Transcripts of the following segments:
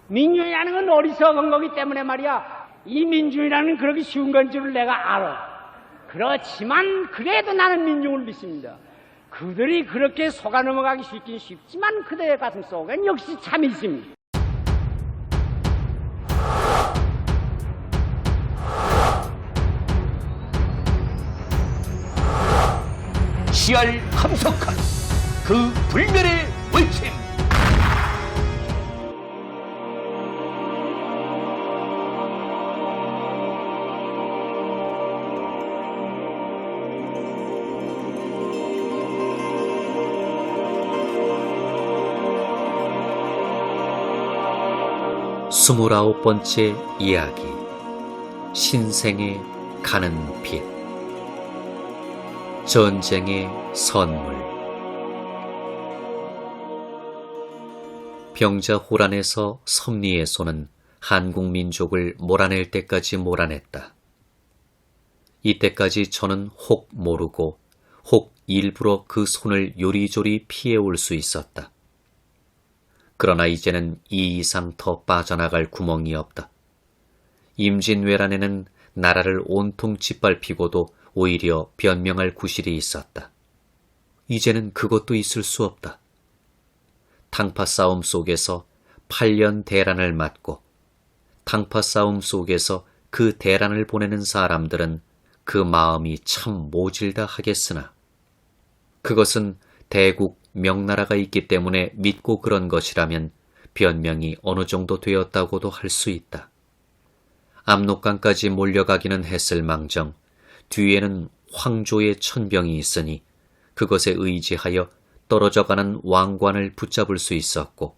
민중이라는 건 어리석은 거기 때문에 말이야. 이 민중이라는 그렇게 쉬운 건 줄을 내가 알아. 그렇지만 그래도 나는 민중을 믿습니다. 그들이 그렇게 속아 넘어가기 쉽긴 쉽지만 그들의 가슴 속엔 역시 참이 있습니다. 시알 함석한 그 불멸의 월침. 스물아홉 번째 이야기. 신생의 가는 빛. 전쟁의 선물. 병자 호란에서 섭리의 손은 한국 민족을 몰아낼 때까지 몰아냈다. 이때까지 저는 혹 모르고 혹 일부러 그 손을 요리조리 피해올 수 있었다. 그러나 이제는 이 이상 더 빠져나갈 구멍이 없다. 임진왜란에는 나라를 온통 짓밟히고도 오히려 변명할 구실이 있었다. 이제는 그것도 있을 수 없다. 당파 싸움 속에서 8년 대란을 맞고 당파 싸움 속에서 그 대란을 보내는 사람들은 그 마음이 참 모질다 하겠으나 그것은 대국 명나라가 있기 때문에 믿고 그런 것이라면 변명이 어느 정도 되었다고도 할 수 있다. 압록강까지 몰려가기는 했을 망정 뒤에는 황조의 천병이 있으니 그것에 의지하여 떨어져가는 왕관을 붙잡을 수 있었고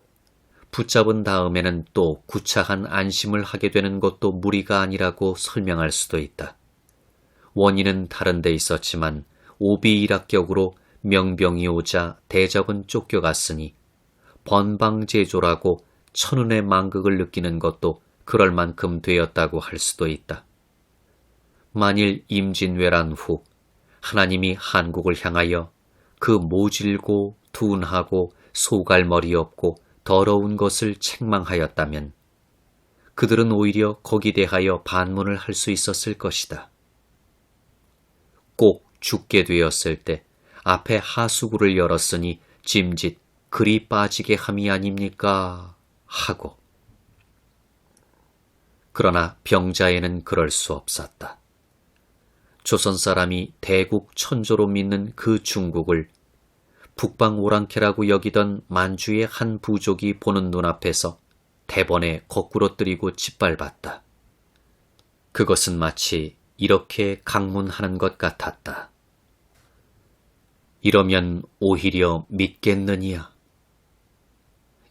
붙잡은 다음에는 또 구차한 안심을 하게 되는 것도 무리가 아니라고 설명할 수도 있다. 원인은 다른 데 있었지만 오비일학격으로 명병이 오자 대적은 쫓겨갔으니 번방제조라고 천운의 망극을 느끼는 것도 그럴 만큼 되었다고 할 수도 있다. 만일 임진왜란 후 하나님이 한국을 향하여 그 모질고 둔하고 소갈머리 없고 더러운 것을 책망하였다면 그들은 오히려 거기 대하여 반문을 할 수 있었을 것이다. 꼭 죽게 되었을 때 앞에 하수구를 열었으니 짐짓 그리 빠지게 함이 아닙니까? 하고. 그러나 병자에는 그럴 수 없었다. 조선 사람이 대국 천조로 믿는 그 중국을 북방 오랑캐라고 여기던 만주의 한 부족이 보는 눈앞에서 대번에 거꾸로 뜨리고 짓밟았다. 그것은 마치 이렇게 강문하는 것 같았다. 이러면 오히려 믿겠느냐?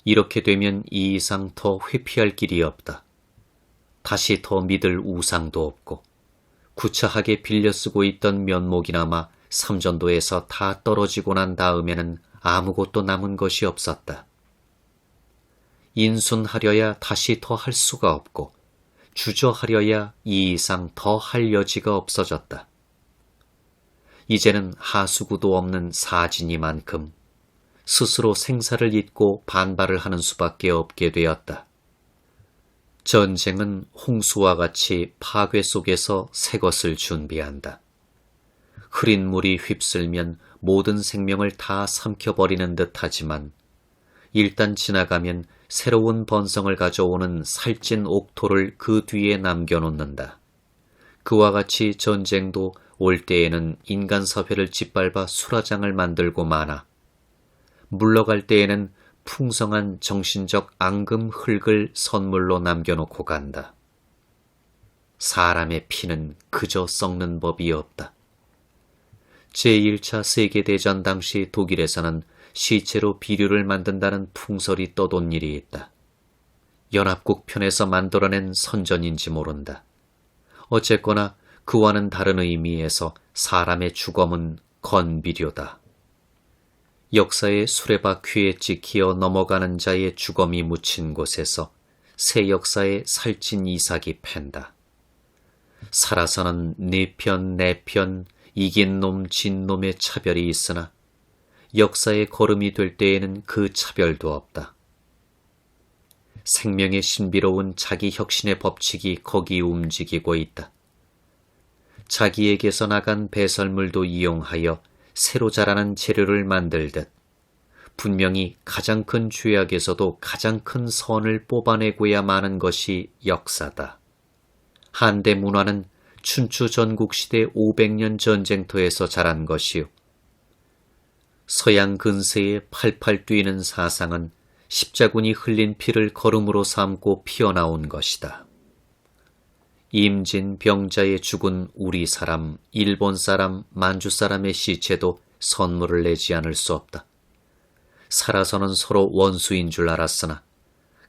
이렇게 되면 이 이상 더 회피할 길이 없다. 다시 더 믿을 우상도 없고 구차하게 빌려 쓰고 있던 면목이나마 삼전도에서 다 떨어지고 난 다음에는 아무것도 남은 것이 없었다. 인순하려야 다시 더 할 수가 없고 주저하려야 이 이상 더 할 여지가 없어졌다. 이제는 하수구도 없는 사진이만큼 스스로 생사를 잊고 반발을 하는 수밖에 없게 되었다. 전쟁은 홍수와 같이 파괴 속에서 새 것을 준비한다. 흐린 물이 휩쓸면 모든 생명을 다 삼켜버리는 듯하지만 일단 지나가면 새로운 번성을 가져오는 살찐 옥토를 그 뒤에 남겨놓는다. 그와 같이 전쟁도 올 때에는 인간 사회를 짓밟아 수라장을 만들고 마나 물러갈 때에는 풍성한 정신적 앙금 흙을 선물로 남겨놓고 간다. 사람의 피는 그저 썩는 법이 없다. 제1차 세계대전 당시 독일에서는 시체로 비료를 만든다는 풍설이 떠돈 일이 있다. 연합국 편에서 만들어낸 선전인지 모른다. 어쨌거나 그와는 다른 의미에서 사람의 죽음은 건비료다. 역사의 수레바퀴에 찍히어 넘어가는 자의 죽음이 묻힌 곳에서 새 역사의 살찐 이삭이 팬다. 살아서는 네 편, 내 편, 이긴 놈, 진 놈의 차별이 있으나 역사의 걸음이 될 때에는 그 차별도 없다. 생명의 신비로운 자기 혁신의 법칙이 거기 움직이고 있다. 자기에게서 나간 배설물도 이용하여 새로 자라는 재료를 만들듯 분명히 가장 큰 죄악에서도 가장 큰 선을 뽑아내고야 마는 것이 역사다. 한대 문화는 춘추 전국시대 500년 전쟁터에서 자란 것이요. 서양 근세에 팔팔 뛰는 사상은 십자군이 흘린 피를 걸음으로 삼고 피어나온 것이다. 임진 병자에 죽은 우리 사람, 일본 사람, 만주 사람의 시체도 선물을 내지 않을 수 없다. 살아서는 서로 원수인 줄 알았으나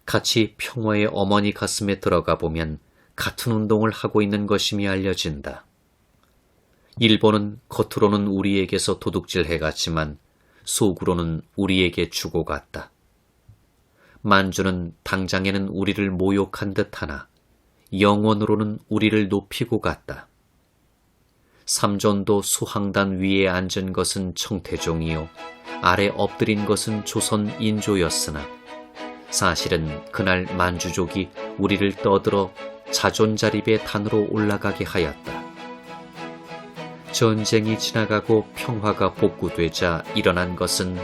같이 평화의 어머니 가슴에 들어가 보면 같은 운동을 하고 있는 것임이 알려진다. 일본은 겉으로는 우리에게서 도둑질해갔지만 속으로는 우리에게 주고 갔다. 만주는 당장에는 우리를 모욕한 듯하나 영원으로는 우리를 높이고 갔다. 삼전도 수항단 위에 앉은 것은 청태종이요 아래 엎드린 것은 조선 인조였으나 사실은 그날 만주족이 우리를 떠들어 자존자립의 단으로 올라가게 하였다. 전쟁이 지나가고 평화가 복구되자 일어난 것은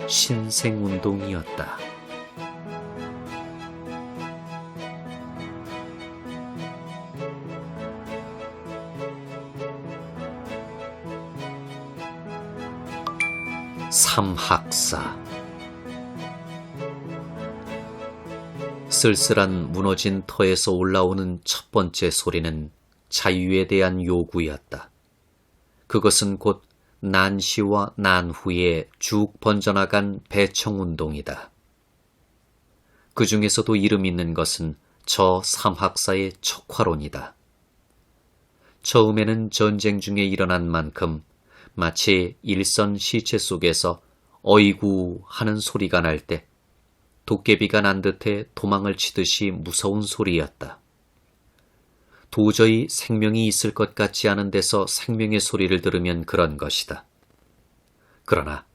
신생운동이었다. 삼학사. 쓸쓸한 무너진 터에서 올라오는 첫 번째 소리는 자유에 대한 요구였다. 그것은 곧 난시와 난후에 쭉 번져나간 배청운동이다. 그 중에서도 이름 있는 것은 저 삼학사의 척화론이다. 처음에는 전쟁 중에 일어난 만큼 마치 일선 시체 속에서 어이구 하는 소리가 날 때 도깨비가 난 듯해 도망을 치듯이 무서운 소리였다. 도저히 생명이 있을 것 같지 않은 데서 생명의 소리를 들으면 그런 것이다. 그러나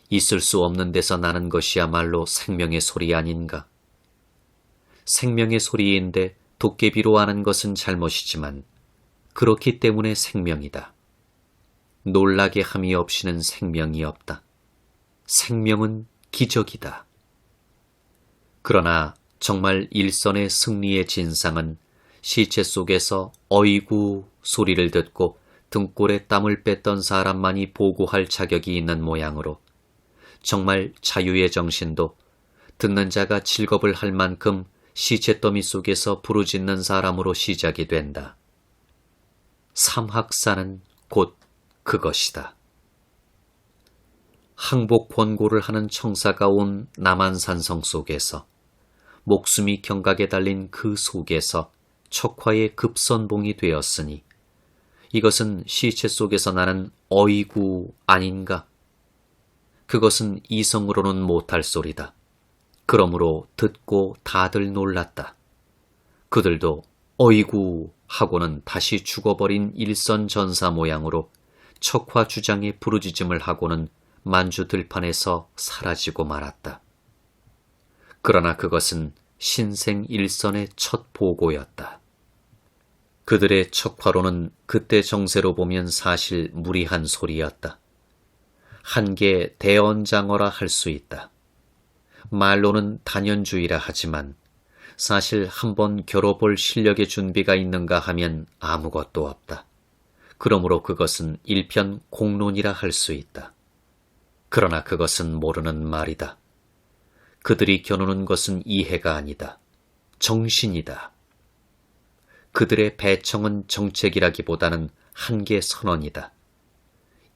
있을 수 없는 데서 나는 것이야말로 생명의 소리 아닌가? 생명의 소리인데 도깨비로 아는 것은 잘못이지만 그렇기 때문에 생명이다. 놀라게 함이 없이는 생명이 없다. 생명은 기적이다. 그러나 정말 일선의 승리의 진상은 시체 속에서 어이구 소리를 듣고 등골에 땀을 뺐던 사람만이 보고할 자격이 있는 모양으로 정말 자유의 정신도 듣는 자가 즐겁을 할 만큼 시체 더미 속에서 부르짖는 사람으로 시작이 된다. 삼학사는 곧 그것이다. 항복 권고를 하는 청사가 온 남한산성 속에서 목숨이 경각에 달린 그 속에서 척화의 급선봉이 되었으니 이것은 시체 속에서 나는 어이구 아닌가? 그것은 이성으로는 못할 소리다. 그러므로 듣고 다들 놀랐다. 그들도 어이구 하고는 다시 죽어버린 일선 전사 모양으로 척화 주장의 부르짖음을 하고는 만주 들판에서 사라지고 말았다. 그러나 그것은 신생 일선의 첫 보고였다. 그들의 척화로는 그때 정세로 보면 사실 무리한 소리였다. 한계 대언장어라 할 수 있다. 말로는 단연주의라 하지만 사실 한번 겨뤄볼 실력의 준비가 있는가 하면 아무것도 없다. 그러므로 그것은 일편 공론이라 할 수 있다. 그러나 그것은 모르는 말이다. 그들이 겨누는 것은 이해가 아니다. 정신이다. 그들의 배청은 정책이라기보다는 한계 선언이다.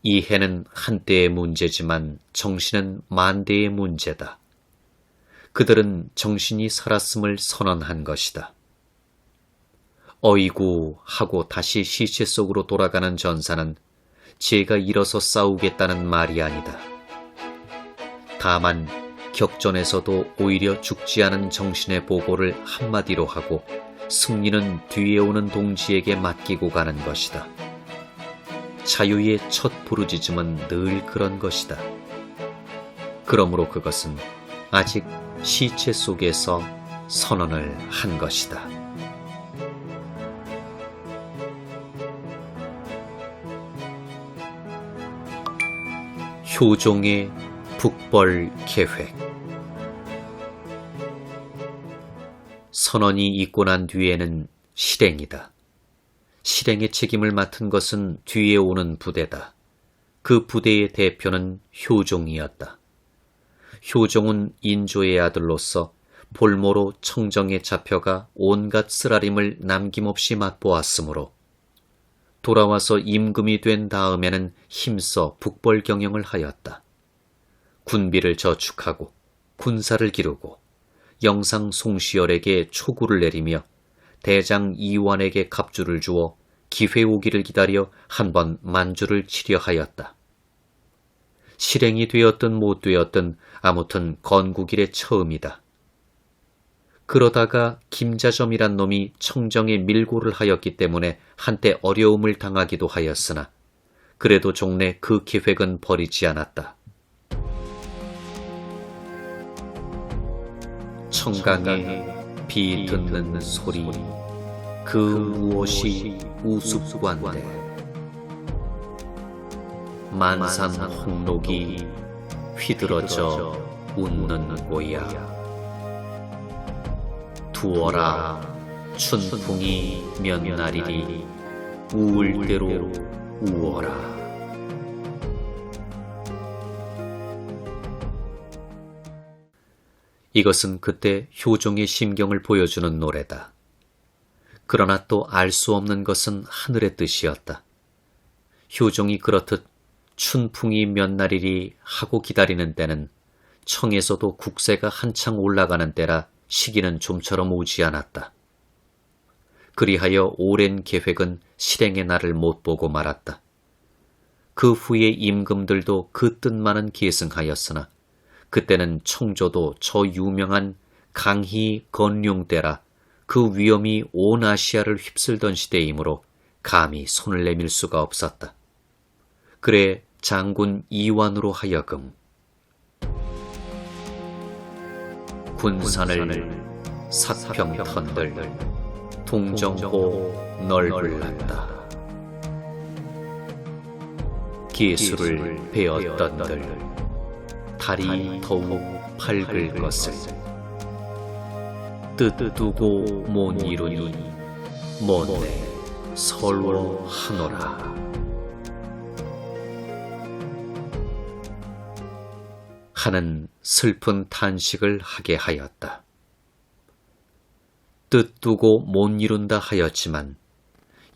이해는 한때의 문제지만 정신은 만대의 문제다. 그들은 정신이 살았음을 선언한 것이다. 어이구 하고 다시 시체 속으로 돌아가는 전사는 제가 일어서 싸우겠다는 말이 아니다. 다만 격전에서도 오히려 죽지 않은 정신의 보고를 한마디로 하고 승리는 뒤에 오는 동지에게 맡기고 가는 것이다. 자유의 첫 부르짖음은 늘 그런 것이다. 그러므로 그것은 아직 시체 속에서 선언을 한 것이다. 효종의 북벌 계획. 선언이 있고 난 뒤에는 실행이다. 실행의 책임을 맡은 것은 뒤에 오는 부대다. 그 부대의 대표는 효종이었다. 효종은 인조의 아들로서 볼모로 청정에 잡혀가 온갖 쓰라림을 남김없이 맛보았으므로 돌아와서 임금이 된 다음에는 힘써 북벌 경영을 하였다. 군비를 저축하고 군사를 기르고 영상 송시열에게 초구를 내리며 대장 이완에게 갑주를 주어 기회 오기를 기다려 한 번 만주를 치려 하였다. 실행이 되었든 못 되었든 아무튼 건국일의 처음이다. 그러다가 김자점이란 놈이 청정에 밀고를 하였기 때문에 한때 어려움을 당하기도 하였으나 그래도 종래 그 계획은 버리지 않았다. 청강에 비 듣는 소리 그 무엇이 우습관데 만산 홍록이 휘들어져 웃는 고야 두어라 춘풍이 몇 날이리 우울 대로 우어라. 이것은 그때 효종의 심경을 보여주는 노래다. 그러나 또 알 수 없는 것은 하늘의 뜻이었다. 효종이 그렇듯 춘풍이 몇 날이리 하고 기다리는 때는 청에서도 국세가 한창 올라가는 때라 시기는 좀처럼 오지 않았다. 그리하여 오랜 계획은 실행의 날을 못 보고 말았다. 그 후에 임금들도 그 뜻만은 계승하였으나 그때는 청조도 저 유명한 강희 건룡 때라 그 위엄이 온 아시아를 휩쓸던 시대이므로 감히 손을 내밀 수가 없었다. 그래 장군 이완으로 하여금 군산을 사평턴들 동정호 널불났다. 기술을 배웠던들 달이 더욱 밝을 것을 뜻두고 못 이루니 못내 설워하노라. 하는 슬픈 탄식을 하게 하였다. 뜻두고 못 이룬다 하였지만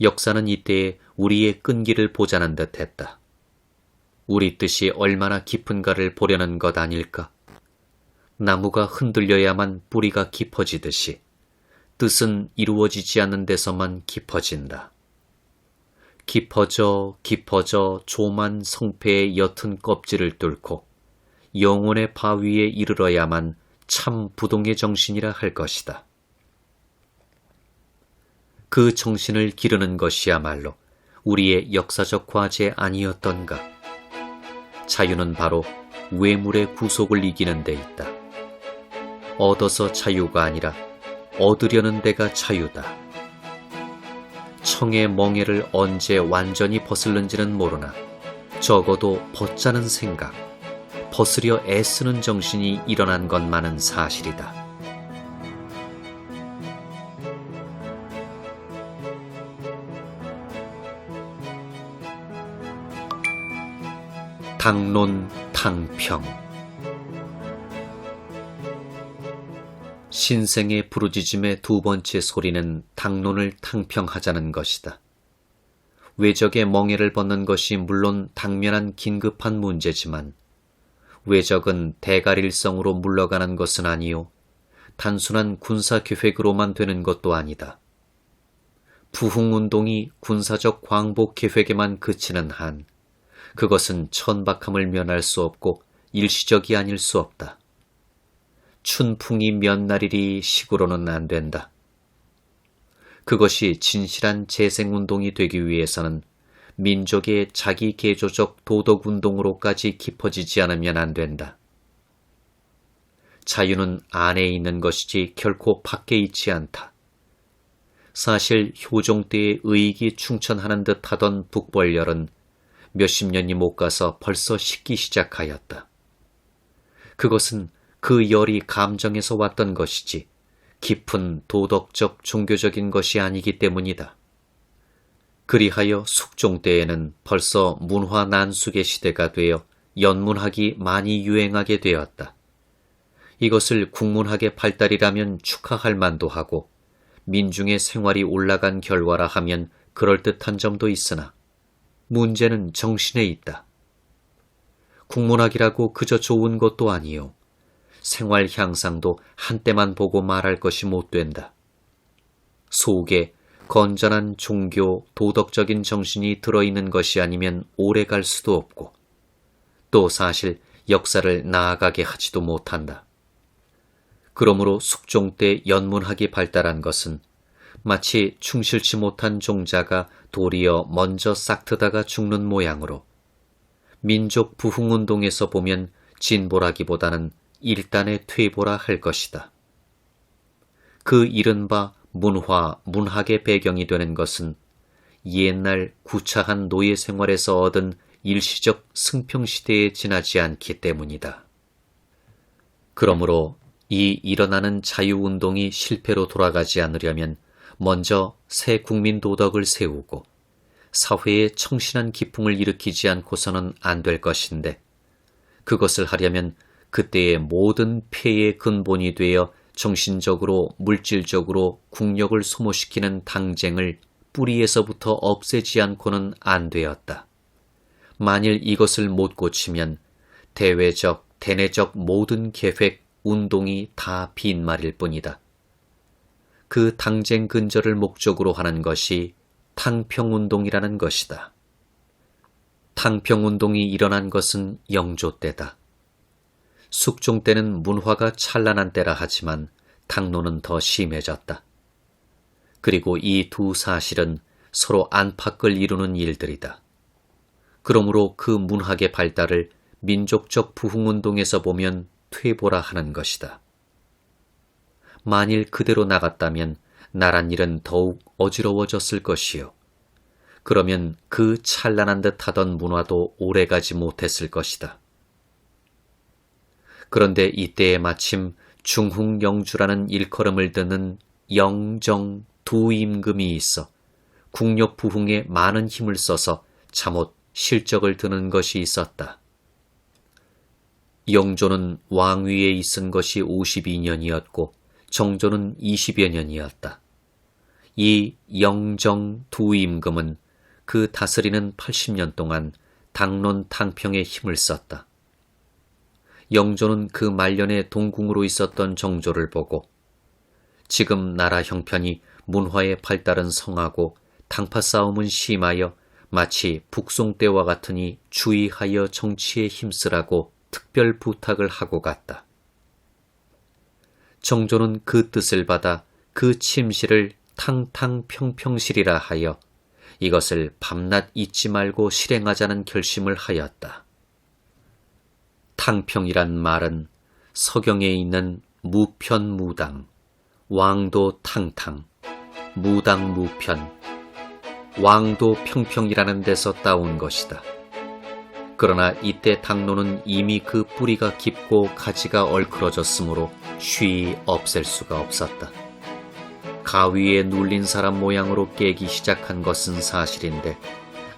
역사는 이때에 우리의 끈기를 보자는 듯 했다. 우리 뜻이 얼마나 깊은가를 보려는 것 아닐까? 나무가 흔들려야만 뿌리가 깊어지듯이 뜻은 이루어지지 않는 데서만 깊어진다. 깊어져 조만 성패의 옅은 껍질을 뚫고 영혼의 바위에 이르러야만 참 부동의 정신이라 할 것이다. 그 정신을 기르는 것이야말로 우리의 역사적 과제 아니었던가? 자유는 바로 외물의 구속을 이기는 데 있다. 얻어서 자유가 아니라 얻으려는 데가 자유다. 청의 멍에를 언제 완전히 벗을는지는 모르나 적어도 벗자는 생각, 벗으려 애쓰는 정신이 일어난 것만은 사실이다. 당론 탕평. 신생의 부르짖음의 두 번째 소리는 당론을 탕평하자는 것이다. 외적의 멍에를 벗는 것이 물론 당면한 긴급한 문제지만 외적은 대갈일성으로 물러가는 것은 아니요 단순한 군사계획으로만 되는 것도 아니다. 부흥운동이 군사적 광복 계획에만 그치는 한 그것은 천박함을 면할 수 없고 일시적이 아닐 수 없다. 춘풍이 몇 날이리 식으로는 안 된다. 그것이 진실한 재생운동이 되기 위해서는 민족의 자기 개조적 도덕운동으로까지 깊어지지 않으면 안 된다. 자유는 안에 있는 것이지 결코 밖에 있지 않다. 사실 효종 때의 의익이 충천하는 듯 하던 북벌열은 몇십 년이 못 가서 벌써 식기 시작하였다. 그것은 그 열이 감정에서 왔던 것이지 깊은 도덕적 종교적인 것이 아니기 때문이다. 그리하여 숙종 때에는 벌써 문화 난숙의 시대가 되어 연문학이 많이 유행하게 되었다. 이것을 국문학의 발달이라면 축하할 만도 하고 민중의 생활이 올라간 결과라 하면 그럴듯한 점도 있으나 문제는 정신에 있다. 국문학이라고 그저 좋은 것도 아니요. 생활 향상도 한때만 보고 말할 것이 못 된다. 속에 건전한 종교, 도덕적인 정신이 들어있는 것이 아니면 오래 갈 수도 없고 또 사실 역사를 나아가게 하지도 못한다. 그러므로 숙종 때 연문학이 발달한 것은 마치 충실치 못한 종자가 도리어 먼저 싹트다가 죽는 모양으로 민족 부흥운동에서 보면 진보라기보다는 일단의 퇴보라 할 것이다. 그 이른바 문화, 문학의 배경이 되는 것은 옛날 구차한 노예 생활에서 얻은 일시적 승평시대에 지나지 않기 때문이다. 그러므로 이 일어나는 자유운동이 실패로 돌아가지 않으려면 먼저 새 국민 도덕을 세우고 사회에 청신한 기풍을 일으키지 않고서는 안 될 것인데 그것을 하려면 그때의 모든 폐의 근본이 되어 정신적으로 물질적으로 국력을 소모시키는 당쟁을 뿌리에서부터 없애지 않고는 안 되었다. 만일 이것을 못 고치면 대외적, 대내적 모든 계획, 운동이 다 빈말일 뿐이다. 그 당쟁 근절을 목적으로 하는 것이 탕평운동이라는 것이다. 탕평운동이 일어난 것은 영조 때다. 숙종 때는 문화가 찬란한 때라 하지만 당로는 더 심해졌다. 그리고 이 두 사실은 서로 안팎을 이루는 일들이다. 그러므로 그 문학의 발달을 민족적 부흥운동에서 보면 퇴보라 하는 것이다. 만일 그대로 나갔다면 나란 일은 더욱 어지러워졌을 것이요. 그러면 그 찬란한 듯 하던 문화도 오래가지 못했을 것이다. 그런데 이때에 마침 중흥영주라는 일컬음을 듣는 영정 두 임금이 있어 국력 부흥에 많은 힘을 써서 잠옷 실적을 드는 것이 있었다. 영조는 왕위에 있은 것이 52년이었고 정조는 20여 년이었다. 이 영정 두 임금은 그 다스리는 80년 동안 당론 탕평에 힘을 썼다. 영조는 그 말년에 동궁으로 있었던 정조를 보고 지금 나라 형편이 문화의 발달은 성하고 당파 싸움은 심하여 마치 북송 때와 같으니 주의하여 정치에 힘쓰라고 특별 부탁을 하고 갔다. 정조는 그 뜻을 받아 그 침시를 탕탕평평시리라 하여 이것을 밤낮 잊지 말고 실행하자는 결심을 하였다. 탕평이란 말은 서경에 있는 무편무당, 왕도 탕탕, 무당무편, 왕도 평평이라는 데서 따온 것이다. 그러나 이때 당로는 이미 그 뿌리가 깊고 가지가 얼크러졌으므로 쉬이 없앨 수가 없었다. 가위에 눌린 사람 모양으로 깨기 시작한 것은 사실인데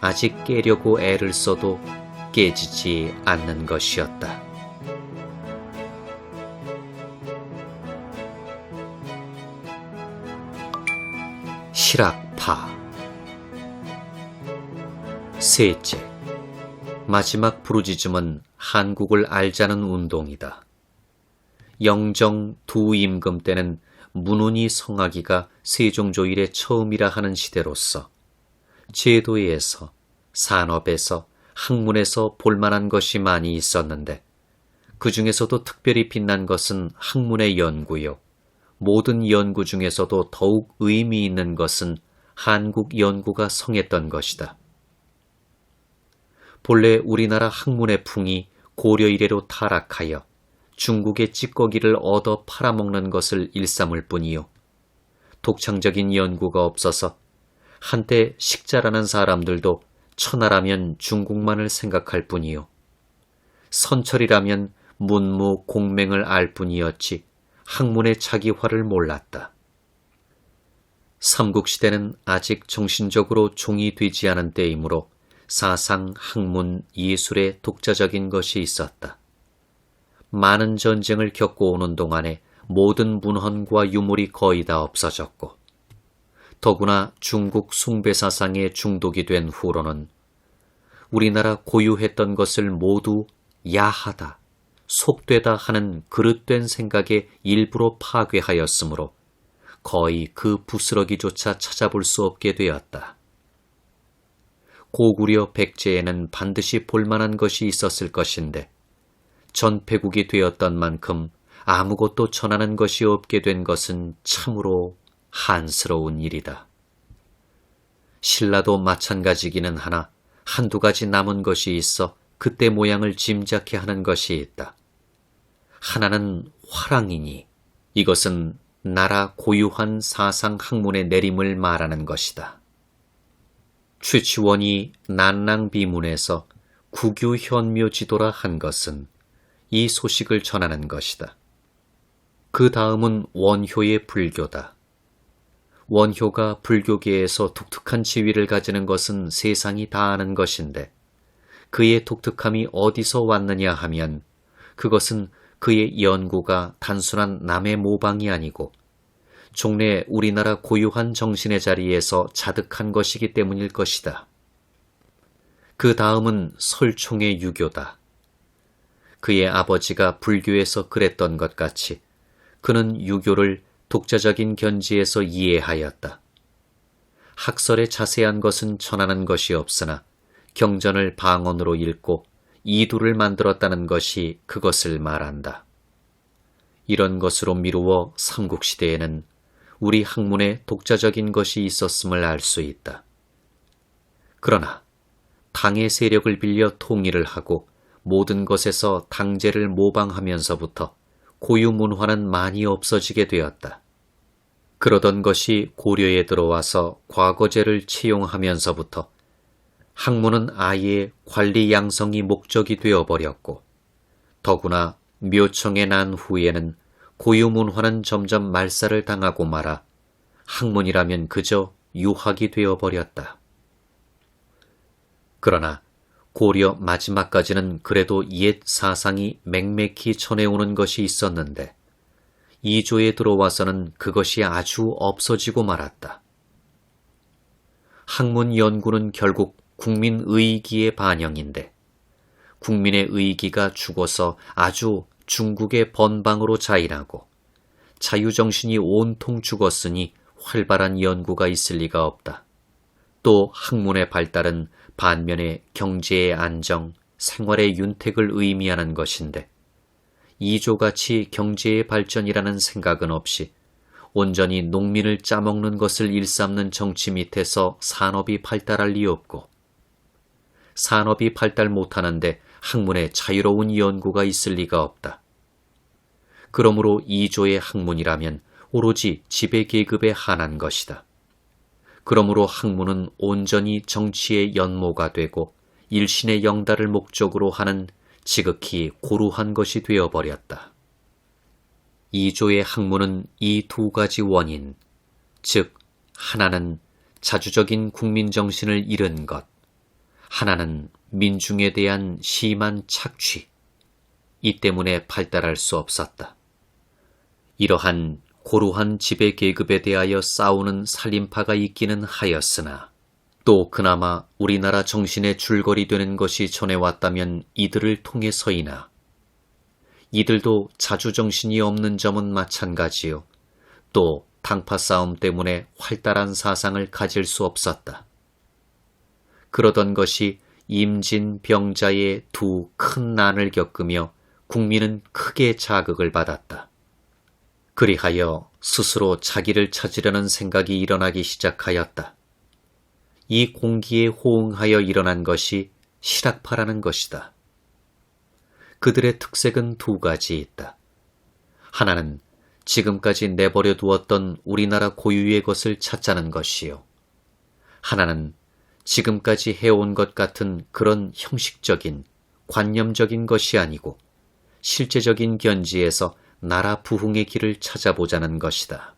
아직 깨려고 애를 써도 깨지지 않는 것이었다. 실학파 셋째, 마지막 부르짖음은 한국을 알자는 운동이다. 영정 두 임금 때는 문운이 성하기가 세종조일의 처음이라 하는 시대로서 제도에서, 산업에서, 학문에서 볼만한 것이 많이 있었는데 그 중에서도 특별히 빛난 것은 학문의 연구요. 모든 연구 중에서도 더욱 의미 있는 것은 한국 연구가 성했던 것이다. 본래 우리나라 학문의 풍이 고려 이래로 타락하여 중국의 찌꺼기를 얻어 팔아먹는 것을 일삼을 뿐이요. 독창적인 연구가 없어서 한때 식자라는 사람들도 천하라면 중국만을 생각할 뿐이요. 선철이라면 문무 공맹을 알 뿐이었지 학문의 자기화를 몰랐다. 삼국시대는 아직 정신적으로 종이 되지 않은 때이므로 사상, 학문, 예술에 독자적인 것이 있었다. 많은 전쟁을 겪고 오는 동안에 모든 문헌과 유물이 거의 다 없어졌고, 더구나 중국 숭배 사상에 중독이 된 후로는 우리나라 고유했던 것을 모두 야하다, 속되다 하는 그릇된 생각에 일부러 파괴하였으므로 거의 그 부스러기조차 찾아볼 수 없게 되었다. 고구려 백제에는 반드시 볼만한 것이 있었을 것인데 전폐국이 되었던 만큼 아무것도 전하는 것이 없게 된 것은 참으로 한스러운 일이다. 신라도 마찬가지기는 하나 한두 가지 남은 것이 있어 그때 모양을 짐작케 하는 것이 있다. 하나는 화랑이니 이것은 나라 고유한 사상 학문의 내림을 말하는 것이다. 최치원이 난랑비문에서 구규현묘지도라 한 것은 이 소식을 전하는 것이다. 그 다음은 원효의 불교다. 원효가 불교계에서 독특한 지위를 가지는 것은 세상이 다 아는 것인데 그의 독특함이 어디서 왔느냐 하면 그것은 그의 연구가 단순한 남의 모방이 아니고 종래 우리나라 고유한 정신의 자리에서 자득한 것이기 때문일 것이다. 그 다음은 설총의 유교다. 그의 아버지가 불교에서 그랬던 것 같이 그는 유교를 독자적인 견지에서 이해하였다. 학설의 자세한 것은 전하는 것이 없으나 경전을 방언으로 읽고 이두를 만들었다는 것이 그것을 말한다. 이런 것으로 미루어 삼국시대에는 우리 학문에 독자적인 것이 있었음을 알 수 있다. 그러나 당의 세력을 빌려 통일을 하고 모든 것에서 당제를 모방하면서부터 고유 문화는 많이 없어지게 되었다. 그러던 것이 고려에 들어와서 과거제를 채용하면서부터 학문은 아예 관리 양성이 목적이 되어버렸고 더구나 묘청에 난 후에는 고유 문화는 점점 말살을 당하고 말아 학문이라면 그저 유학이 되어버렸다. 그러나 고려 마지막까지는 그래도 옛 사상이 맹맥히 전해오는 것이 있었는데 이조에 들어와서는 그것이 아주 없어지고 말았다. 학문 연구는 결국 국민 의기의 반영인데 국민의 의기가 죽어서 아주 중국의 번방으로 자일하고 자유정신이 온통 죽었으니 활발한 연구가 있을 리가 없다. 또 학문의 발달은 반면에 경제의 안정, 생활의 윤택을 의미하는 것인데 이조같이 경제의 발전이라는 생각은 없이 온전히 농민을 짜먹는 것을 일삼는 정치 밑에서 산업이 발달할 리 없고 산업이 발달 못하는데 학문에 자유로운 연구가 있을 리가 없다. 그러므로 이조의 학문이라면 오로지 지배계급에 한한 것이다. 그러므로 학문은 온전히 정치의 연모가 되고 일신의 영달을 목적으로 하는 지극히 고루한 것이 되어버렸다. 이조의 학문은 이 두 가지 원인, 즉 하나는 자주적인 국민정신을 잃은 것, 하나는 민중에 대한 심한 착취, 이 때문에 발달할 수 없었다. 이러한 고루한 지배계급에 대하여 싸우는 살림파가 있기는 하였으나 또 그나마 우리나라 정신의 줄거리 되는 것이 전해왔다면 이들을 통해서이나 이들도 자주정신이 없는 점은 마찬가지요. 또 당파 싸움 때문에 활달한 사상을 가질 수 없었다. 그러던 것이 임진병자의 두 큰 난을 겪으며 국민은 크게 자극을 받았다. 그리하여 스스로 자기를 찾으려는 생각이 일어나기 시작하였다. 이 공기에 호응하여 일어난 것이 실학파라는 것이다. 그들의 특색은 두 가지 있다. 하나는 지금까지 내버려 두었던 우리나라 고유의 것을 찾자는 것이요. 하나는 지금까지 해온 것 같은 그런 형식적인, 관념적인 것이 아니고 실제적인 견지에서 나라 부흥의 길을 찾아보자는 것이다.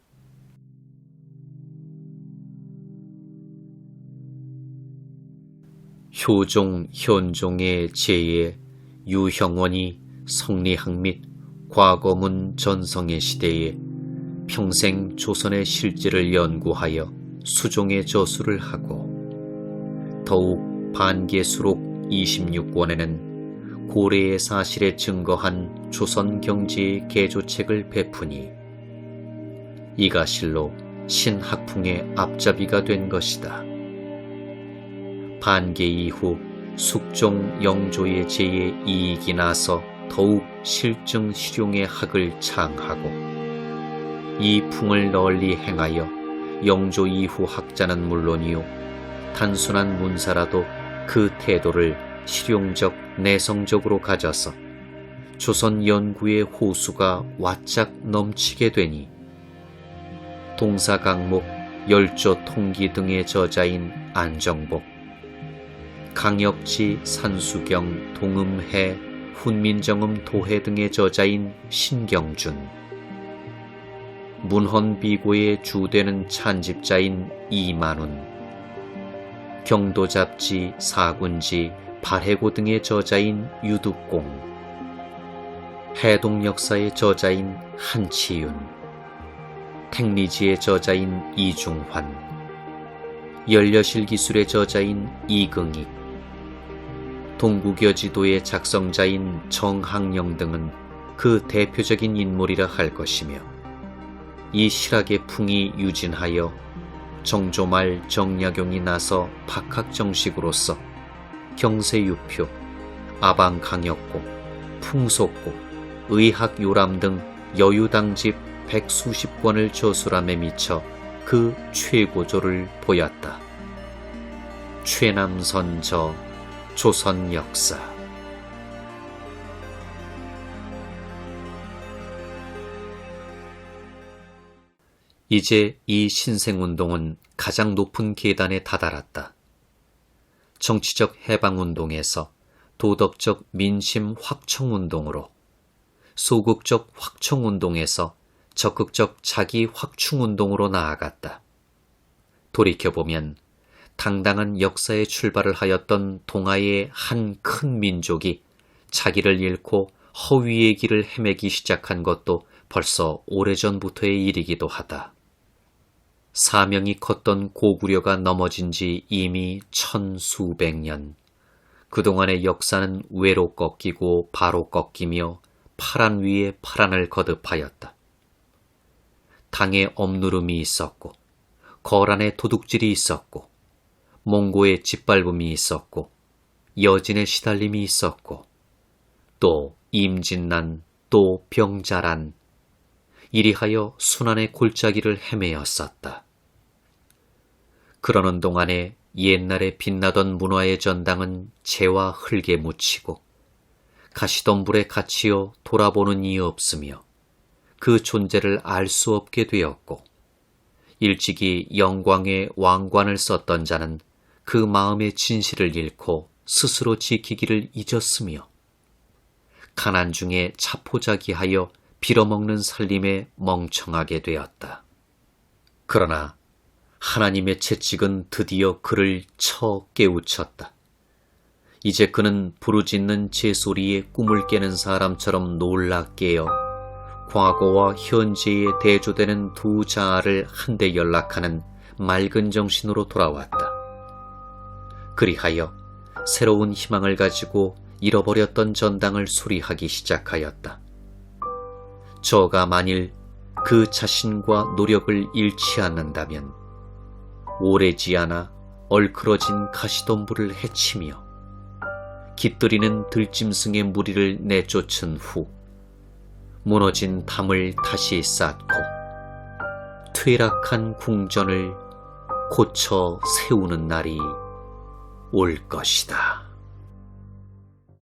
효종, 현종의 제에 유형원이 성리학 및 과거문 전성의 시대에 평생 조선의 실제를 연구하여 수종의 저수를 하고 더욱 반계수록 26권에는 고래의 사실에 증거한 조선 경제의 개조책을 베푸니 이가 실로 신학풍의 앞잡이가 된 것이다. 반계 이후 숙종 영조의 제에 이익이 나서 더욱 실증 실용의 학을 창하고 이 풍을 널리 행하여 영조 이후 학자는 물론이요 단순한 문사라도 그 태도를 실용적 내성적으로 가져서 조선 연구의 호수가 와짝 넘치게 되니 동사강목 열조 통기 등의 저자인 안정복, 강역지 산수경 동음해 훈민정음 도해 등의 저자인 신경준, 문헌비고의 주되는 찬집자인 이만운, 경도잡지 사군지 발해고 등의 저자인 유득공, 해동역사의 저자인 한치윤, 택리지의 저자인 이중환, 연려실기술의 저자인 이긍익, 동국여지도의 작성자인 정학령 등은 그 대표적인 인물이라 할 것이며 이 실학의 풍이 유진하여 정조말 정약용이 나서 박학정식으로서 경세유표, 아방강역고, 풍속고, 의학요람 등 여유당집 100수십 권을 저술함에 미쳐 그 최고조를 보였다. 최남선저 조선 역사. 이제 이 신생운동은 가장 높은 계단에 다다랐다. 정치적 해방운동에서 도덕적 민심 확충운동으로, 소극적 확충운동에서 적극적 자기 확충운동으로 나아갔다. 돌이켜보면 당당한 역사의 출발을 하였던 동아의 한 큰 민족이 자기를 잃고 허위의 길을 헤매기 시작한 것도 벌써 오래전부터의 일이기도 하다. 사명이 컸던 고구려가 넘어진 지 이미 천수백 년. 그동안의 역사는 외로 꺾이고 바로 꺾이며 파란 위에 파란을 거듭하였다. 당의 엄누름이 있었고, 거란의 도둑질이 있었고, 몽고의 짓밟음이 있었고, 여진의 시달림이 있었고, 또 임진난, 또 병자란, 이리하여 순환의 골짜기를 헤매었었다. 그러는 동안에 옛날에 빛나던 문화의 전당은 재와 흙에 묻히고 가시덤불에 갇히어 돌아보는 이 없으며 그 존재를 알 수 없게 되었고, 일찍이 영광의 왕관을 썼던 자는 그 마음의 진실을 잃고 스스로 지키기를 잊었으며, 가난 중에 자포자기하여 빌어먹는 살림에 멍청하게 되었다. 그러나 하나님의 채찍은 드디어 그를 쳐 깨우쳤다. 이제 그는 부르짖는 제 소리에 꿈을 깨는 사람처럼 놀라 깨어 과거와 현재에 대조되는 두 자아를 한데 연락하는 맑은 정신으로 돌아왔다. 그리하여 새로운 희망을 가지고 잃어버렸던 전당을 수리하기 시작하였다. 저가 만일 그 자신과 노력을 잃지 않는다면 오래지 않아 얼크러진 가시덤불을 헤치며 깃들이는 들짐승의 무리를 내쫓은 후 무너진 담을 다시 쌓고 퇴락한 궁전을 고쳐 세우는 날이 올 것이다.